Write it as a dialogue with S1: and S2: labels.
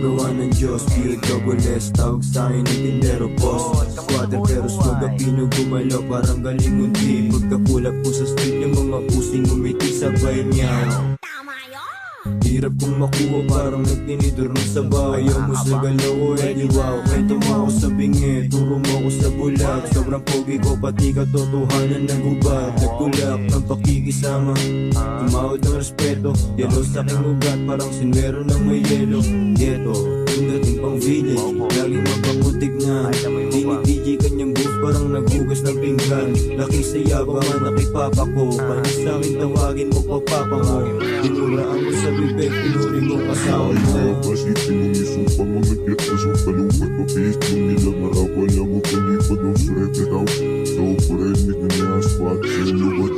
S1: gawa ng Diyos, B-double-S, tawag sa'kin ng tindero boss. Squatter pero swag ang pinugumalaw, parang galing unti. Pagkakulap ko sa street, yung mga pusing umiti sabay niya. Hirap kong makuha, parang nagtinidor ng sabaw. Ayaw mo sa galaw ko, edi wow. Kwento mo ako sa bingi, turo mo ako sa bulag. Sobrang pogi ko, pati katotohanan ng hubad. Nagtulak ng pakikisama, tumawad ng respeto. Yellow sa aking ugat, parang sinwero ng may yelo. Ghetto, yung dating pang village, laging mapangutig na. Dini-DJ kanyang booth, parang naghugas ng pinggan. Laki sa yabangan, nakipapa ko. Panis sa'kin tawagin mo pa papa mo. Dinuraan mo sa bibig, pinuri mo kasama mo.
S2: Kasipin mong isupang mo nagyat na sa kalupat. Mabihis nung nilang marawa lang mo palipad ng swerte daw. So, parinig na niya squad sa luwat.